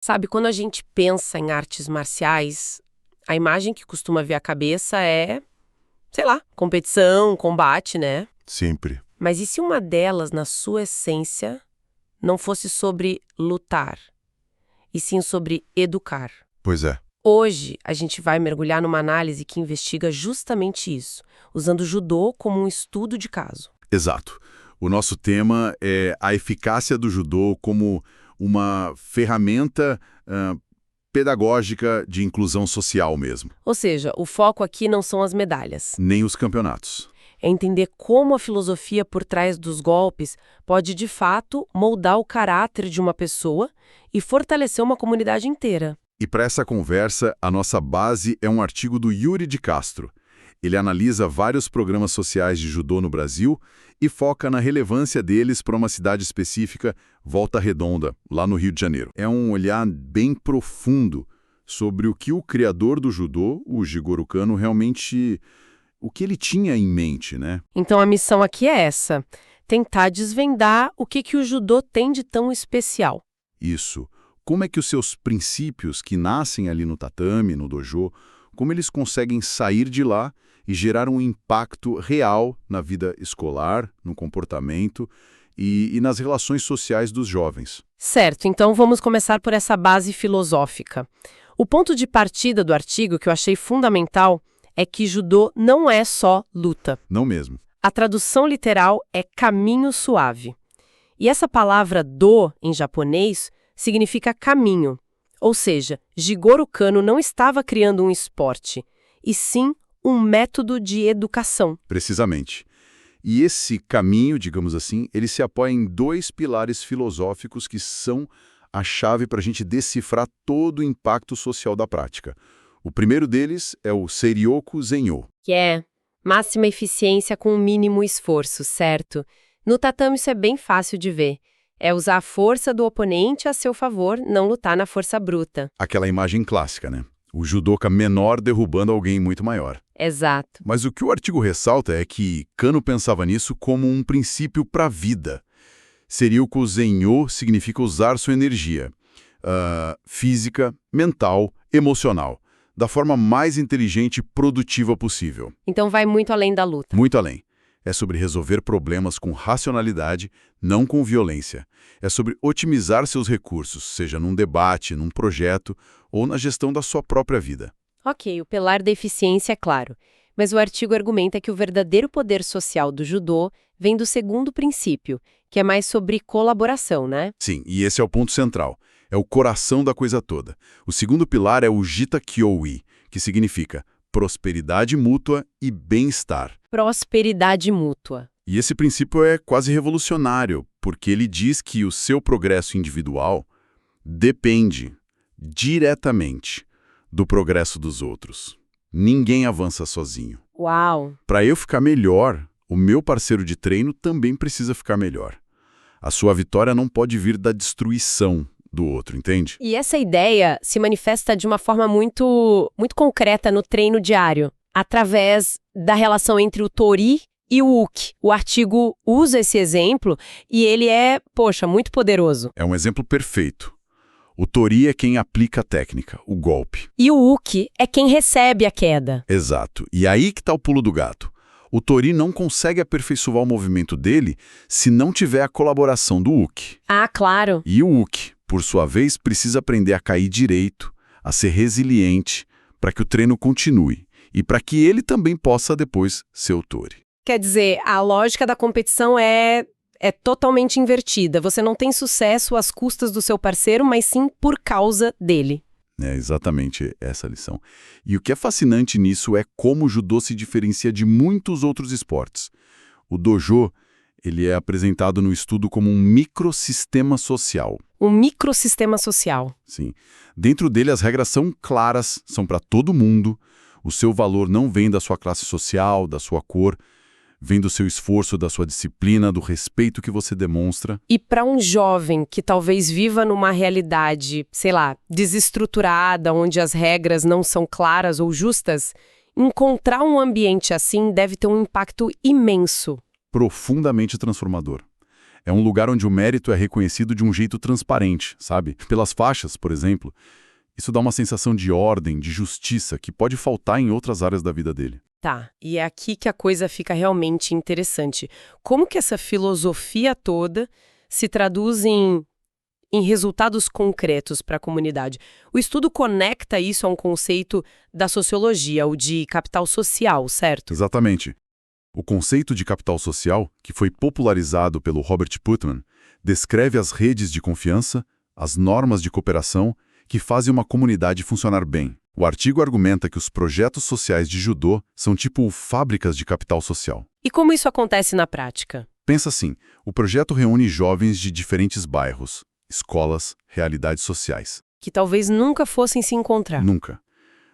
Sabe, quando a gente pensa em artes marciais, a imagem que costuma vir à cabeça é, sei lá, competição, combate, né? Sempre. Mas e se uma delas, na sua essência, não fosse sobre lutar, e sim sobre educar? Pois é. Hoje, a gente vai mergulhar numa análise que investiga justamente isso, usando o judô como um estudo de caso. Exato. O nosso tema é a eficácia do judô como uma ferramenta pedagógica de inclusão social mesmo. Ou seja, o foco aqui não são as medalhas. Nem os campeonatos. É entender como a filosofia por trás dos golpes pode, de fato, moldar o caráter de uma pessoa e fortalecer uma comunidade inteira. E para essa conversa, a nossa base é um artigo do Yuri de Castro. Ele analisa vários programas sociais de judô no Brasil e foca na relevância deles para uma cidade específica, Volta Redonda, lá no Rio de Janeiro. É um olhar bem profundo sobre o que o criador do judô, o Jigoro Kano, realmente... o que ele tinha em mente, né? Então a missão aqui é essa: tentar desvendar o que o judô tem de tão especial. Isso. Como é que os seus princípios que nascem ali no tatame, no dojo, como eles conseguem sair de lá e gerar um impacto real na vida escolar, no comportamento e nas relações sociais dos jovens? Certo, então vamos começar por essa base filosófica. O ponto de partida do artigo que eu achei fundamental é que judô não é só luta. Não mesmo. A tradução literal é caminho suave. E essa palavra do, em japonês, significa caminho. Ou seja, Jigoro Kano não estava criando um esporte, e sim um método de educação. Precisamente. E esse caminho, digamos assim, ele se apoia em dois pilares filosóficos que são a chave para a gente decifrar todo o impacto social da prática. O primeiro deles é o Seiryoku Zenyo. Que é máxima eficiência com o mínimo esforço, certo? No tatame isso é bem fácil de ver. É usar a força do oponente a seu favor, não lutar na força bruta. Aquela imagem clássica, né? O judoca menor derrubando alguém muito maior. Exato. Mas o que o artigo ressalta é que Kano pensava nisso como um princípio para a vida. Seiryoku Zenyo significa usar sua energia física, mental, emocional, da forma mais inteligente e produtiva possível. Então vai muito além da luta. Muito além. É sobre resolver problemas com racionalidade, não com violência. É sobre otimizar seus recursos, seja num debate, num projeto ou na gestão da sua própria vida. Ok, o pilar da eficiência é claro, mas o artigo argumenta que o verdadeiro poder social do judô vem do segundo princípio, que é mais sobre colaboração, né? Sim, e esse é o ponto central. É o coração da coisa toda. O segundo pilar é o Jita Kyōi, que significa prosperidade mútua e bem-estar. Prosperidade mútua. E esse princípio é quase revolucionário, porque ele diz que o seu progresso individual depende diretamente do progresso dos outros. Ninguém avança sozinho. Uau! Para eu ficar melhor, o meu parceiro de treino também precisa ficar melhor. A sua vitória não pode vir da destruição do outro, entende? E essa ideia se manifesta de uma forma muito concreta no treino diário, através da relação entre o tori e o uki. O artigo usa esse exemplo e ele é, muito poderoso. É um exemplo perfeito. O tori é quem aplica a técnica, o golpe. E o uki é quem recebe a queda. Exato. E aí que está o pulo do gato. O tori não consegue aperfeiçoar o movimento dele se não tiver a colaboração do uki. Ah, claro. E o uki, por sua vez, precisa aprender a cair direito, a ser resiliente, para que o treino continue e para que ele também possa depois ser o tori. Quer dizer, a lógica da competição é totalmente invertida. Você não tem sucesso às custas do seu parceiro, mas sim por causa dele. É exatamente essa a lição. E o que é fascinante nisso é como o judô se diferencia de muitos outros esportes. O dojo, ele é apresentado no estudo como um microsistema social. Um microsistema social. Sim. Dentro dele as regras são claras, são para todo mundo. O seu valor não vem da sua classe social, da sua cor, vem do seu esforço, da sua disciplina, do respeito que você demonstra. E para um jovem que talvez viva numa realidade, sei lá, desestruturada, onde as regras não são claras ou justas, encontrar um ambiente assim deve ter um impacto imenso. Profundamente transformador. É um lugar onde o mérito é reconhecido de um jeito transparente, sabe? Pelas faixas, por exemplo. Isso dá uma sensação de ordem, de justiça, que pode faltar em outras áreas da vida dele. Tá, e é aqui que a coisa fica realmente interessante. Como que essa filosofia toda se traduz em resultados concretos para a comunidade? O estudo conecta isso a um conceito da sociologia, o de capital social, certo? Exatamente. O conceito de capital social, que foi popularizado pelo Robert Putnam, descreve as redes de confiança, as normas de cooperação que fazem uma comunidade funcionar bem. O artigo argumenta que os projetos sociais de judô são tipo fábricas de capital social. E como isso acontece na prática? Pensa assim, o projeto reúne jovens de diferentes bairros, escolas, realidades sociais. Que talvez nunca fossem se encontrar. Nunca.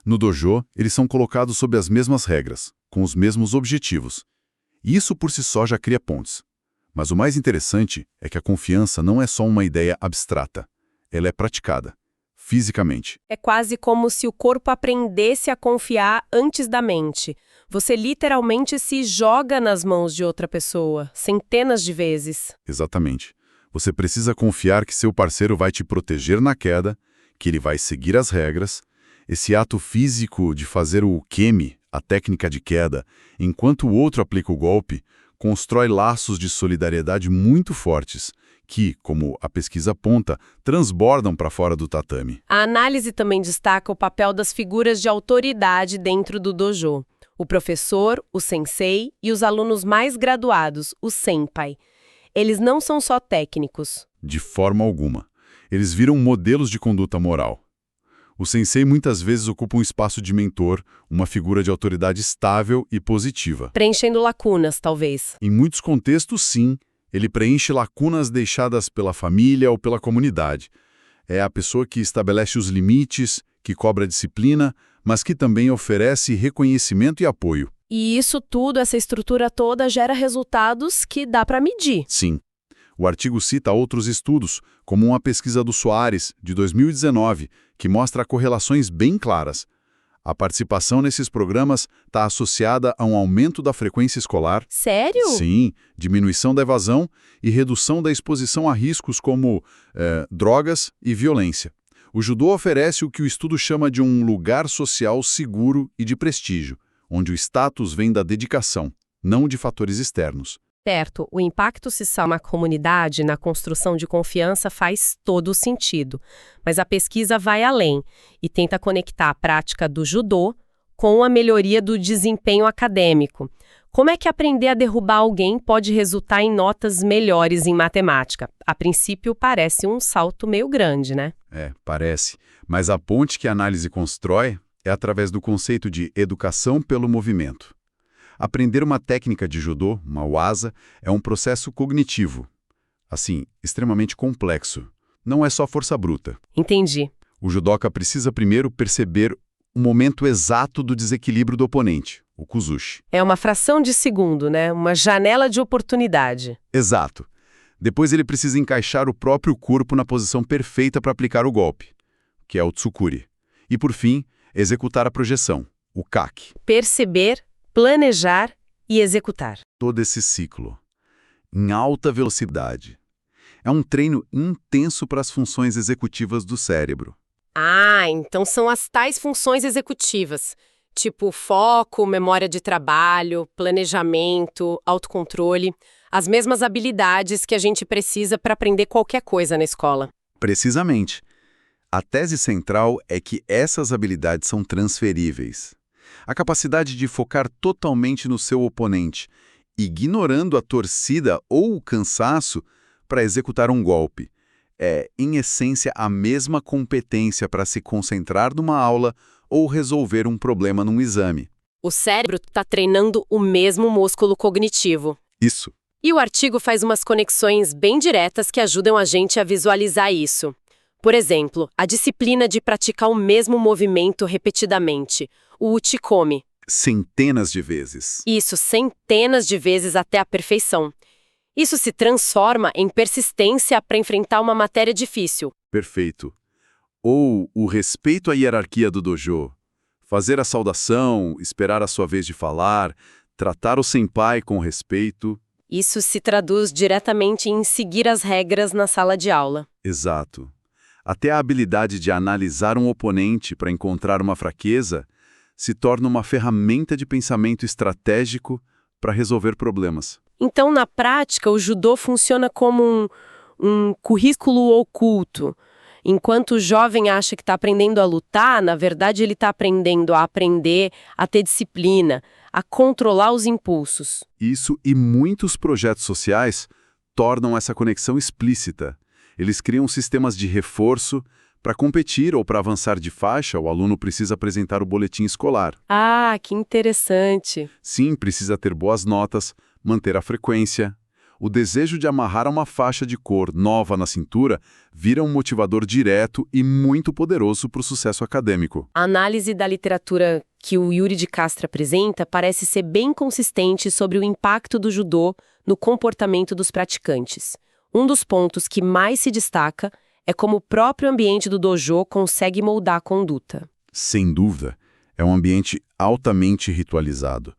No dojo, eles são colocados sob as mesmas regras, com os mesmos objetivos. E isso por si só já cria pontes. Mas o mais interessante é que a confiança não é só uma ideia abstrata. Ela é praticada, fisicamente. É quase como se o corpo aprendesse a confiar antes da mente. Você literalmente se joga nas mãos de outra pessoa, centenas de vezes. Exatamente. Você precisa confiar que seu parceiro vai te proteger na queda, que ele vai seguir as regras. Esse ato físico de fazer o kemi, a técnica de queda, enquanto o outro aplica o golpe, constrói laços de solidariedade muito fortes, que, como a pesquisa aponta, transbordam para fora do tatame. A análise também destaca o papel das figuras de autoridade dentro do dojo. O professor, o sensei e os alunos mais graduados, o senpai. Eles não são só técnicos. De forma alguma. Eles viram modelos de conduta moral. O sensei muitas vezes ocupa um espaço de mentor, uma figura de autoridade estável e positiva. Preenchendo lacunas, talvez. Em muitos contextos, sim, ele preenche lacunas deixadas pela família ou pela comunidade. É a pessoa que estabelece os limites, que cobra disciplina, mas que também oferece reconhecimento e apoio. E isso tudo, essa estrutura toda, gera resultados que dá para medir. Sim. O artigo cita outros estudos, como uma pesquisa do Soares, de 2019, que mostra correlações bem claras. A participação nesses programas está associada a um aumento da frequência escolar. Sério? Sim, diminuição da evasão e redução da exposição a riscos como drogas e violência. O judô oferece o que o estudo chama de um lugar social seguro e de prestígio, onde o status vem da dedicação, não de fatores externos. Certo, o impacto social na comunidade, na construção de confiança, faz todo o sentido. Mas a pesquisa vai além e tenta conectar a prática do judô com a melhoria do desempenho acadêmico. Como é que aprender a derrubar alguém pode resultar em notas melhores em matemática? A princípio, parece um salto meio grande, né? Parece. Mas a ponte que a análise constrói é através do conceito de educação pelo movimento. Aprender uma técnica de judô, uma waza, é um processo cognitivo. Assim, extremamente complexo. Não é só força bruta. Entendi. O judoca precisa primeiro perceber o momento exato do desequilíbrio do oponente, o kuzushi. É uma fração de segundo, né? Uma janela de oportunidade. Exato. Depois ele precisa encaixar o próprio corpo na posição perfeita para aplicar o golpe, que é o tsukuri. E, por fim, executar a projeção, o kaki. Perceber, planejar e executar. Todo esse ciclo, em alta velocidade. É um treino intenso para as funções executivas do cérebro. Ah, então são as tais funções executivas, tipo foco, memória de trabalho, planejamento, autocontrole, as mesmas habilidades que a gente precisa para aprender qualquer coisa na escola. Precisamente. A tese central é que essas habilidades são transferíveis. A capacidade de focar totalmente no seu oponente, ignorando a torcida ou o cansaço para executar um golpe. É, em essência, a mesma competência para se concentrar numa aula ou resolver um problema num exame. O cérebro está treinando o mesmo músculo cognitivo. Isso. E o artigo faz umas conexões bem diretas que ajudam a gente a visualizar isso. Por exemplo, a disciplina de praticar o mesmo movimento repetidamente, o uchikomi. Centenas de vezes. Isso, centenas de vezes até a perfeição. Isso se transforma em persistência para enfrentar uma matéria difícil. Perfeito. Ou o respeito à hierarquia do dojo. Fazer a saudação, esperar a sua vez de falar, tratar o senpai com respeito. Isso se traduz diretamente em seguir as regras na sala de aula. Exato. Até a habilidade de analisar um oponente para encontrar uma fraqueza se torna uma ferramenta de pensamento estratégico para resolver problemas. Então, na prática, o judô funciona como um currículo oculto. Enquanto o jovem acha que está aprendendo a lutar, na verdade ele está aprendendo a aprender, a ter disciplina, a controlar os impulsos. Isso e muitos projetos sociais tornam essa conexão explícita. Eles criam sistemas de reforço. Para competir ou para avançar de faixa, o aluno precisa apresentar o boletim escolar. Ah, que interessante. Sim, precisa ter boas notas, manter a frequência. O desejo de amarrar uma faixa de cor nova na cintura vira um motivador direto e muito poderoso para o sucesso acadêmico. A análise da literatura que o Yuri de Castro apresenta parece ser bem consistente sobre o impacto do judô no comportamento dos praticantes. Um dos pontos que mais se destaca é como o próprio ambiente do dojo consegue moldar a conduta. Sem dúvida, é um ambiente altamente ritualizado.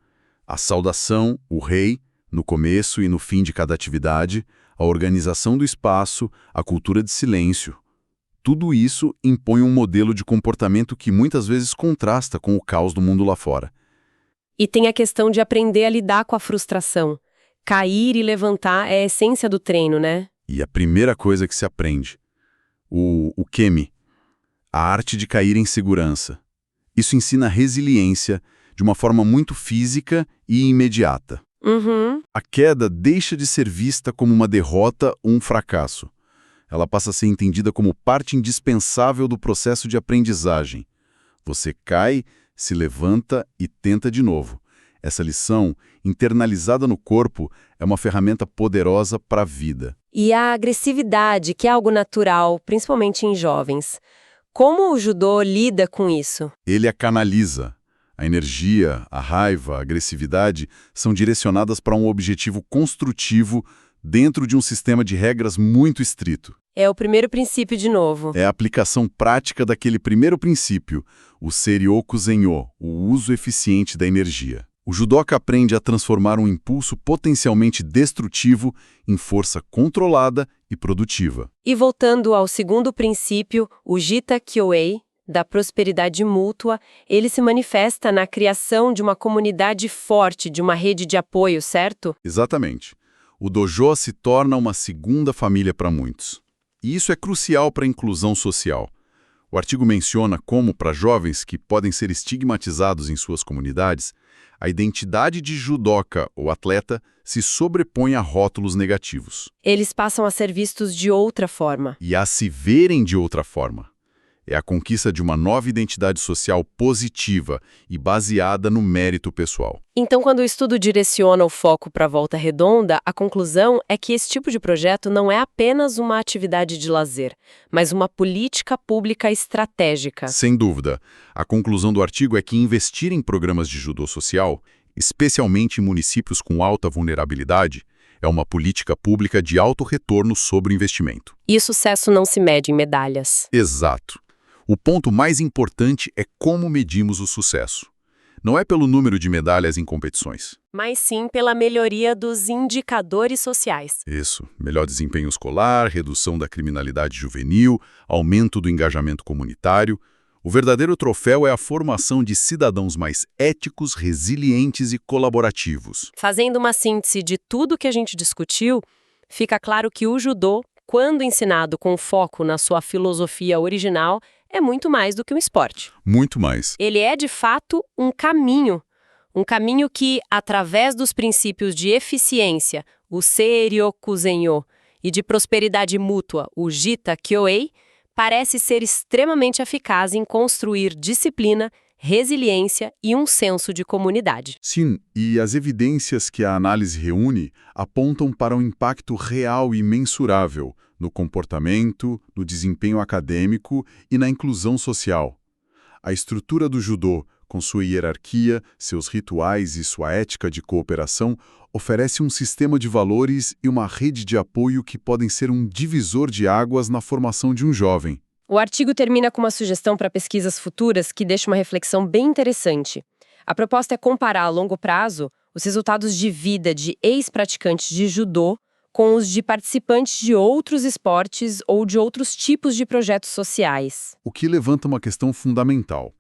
A saudação, o rei, no começo e no fim de cada atividade, a organização do espaço, a cultura de silêncio. Tudo isso impõe um modelo de comportamento que muitas vezes contrasta com o caos do mundo lá fora. E tem a questão de aprender a lidar com a frustração. Cair e levantar é a essência do treino, né? E a primeira coisa que se aprende, o Kemi, a arte de cair em segurança. Isso ensina resiliência de uma forma muito física e imediata. Uhum. A queda deixa de ser vista como uma derrota ou um fracasso. Ela passa a ser entendida como parte indispensável do processo de aprendizagem. Você cai, se levanta e tenta de novo. Essa lição, internalizada no corpo, é uma ferramenta poderosa para a vida. E a agressividade, que é algo natural, principalmente em jovens. Como o judô lida com isso? Ele a canaliza. A energia, a raiva, a agressividade são direcionadas para um objetivo construtivo dentro de um sistema de regras muito estrito. É o primeiro princípio de novo. É a aplicação prática daquele primeiro princípio, o Seiryoku Zenyo, o uso eficiente da energia. O judoca aprende a transformar um impulso potencialmente destrutivo em força controlada e produtiva. E voltando ao segundo princípio, o Jita Kyoei, da prosperidade mútua, ele se manifesta na criação de uma comunidade forte, de uma rede de apoio, certo? Exatamente. O dojo se torna uma segunda família para muitos. E isso é crucial para a inclusão social. O artigo menciona como, para jovens que podem ser estigmatizados em suas comunidades, a identidade de judoca ou atleta se sobrepõe a rótulos negativos. Eles passam a ser vistos de outra forma. E a se verem de outra forma. É a conquista de uma nova identidade social positiva e baseada no mérito pessoal. Então, quando o estudo direciona o foco para a Volta Redonda, a conclusão é que esse tipo de projeto não é apenas uma atividade de lazer, mas uma política pública estratégica. Sem dúvida. A conclusão do artigo é que investir em programas de judô social, especialmente em municípios com alta vulnerabilidade, é uma política pública de alto retorno sobre o investimento. E o sucesso não se mede em medalhas. Exato. O ponto mais importante é como medimos o sucesso. Não é pelo número de medalhas em competições. Mas sim pela melhoria dos indicadores sociais. Isso. Melhor desempenho escolar, redução da criminalidade juvenil, aumento do engajamento comunitário. O verdadeiro troféu é a formação de cidadãos mais éticos, resilientes e colaborativos. Fazendo uma síntese de tudo que a gente discutiu, fica claro que o judô, quando ensinado com foco na sua filosofia original, é muito mais do que um esporte. Muito mais. Ele é, de fato, um caminho que, através dos princípios de eficiência, o Seiryoku Zenyo, e de prosperidade mútua, o Jita Kyoei, parece ser extremamente eficaz em construir disciplina, resiliência e um senso de comunidade. Sim, e as evidências que a análise reúne apontam para um impacto real e mensurável no comportamento, no desempenho acadêmico e na inclusão social. A estrutura do judô, com sua hierarquia, seus rituais e sua ética de cooperação, oferece um sistema de valores e uma rede de apoio que podem ser um divisor de águas na formação de um jovem. O artigo termina com uma sugestão para pesquisas futuras que deixa uma reflexão bem interessante. A proposta é comparar a longo prazo os resultados de vida de ex-praticantes de judô com os de participantes de outros esportes ou de outros tipos de projetos sociais. O que levanta uma questão fundamental.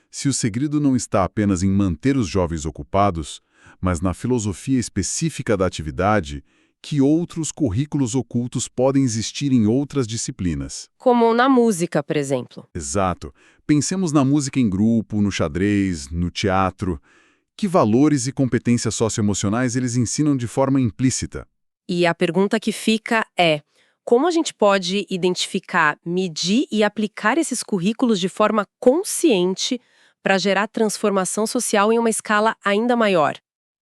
Se o segredo não está apenas em manter os jovens ocupados, mas na filosofia específica da atividade, que outros currículos ocultos podem existir em outras disciplinas? Como na música, por exemplo. Exato. Pensemos na música em grupo, no xadrez, no teatro. Que valores e competências socioemocionais eles ensinam de forma implícita? E a pergunta que fica é: como a gente pode identificar, medir e aplicar esses currículos de forma consciente para gerar transformação social em uma escala ainda maior?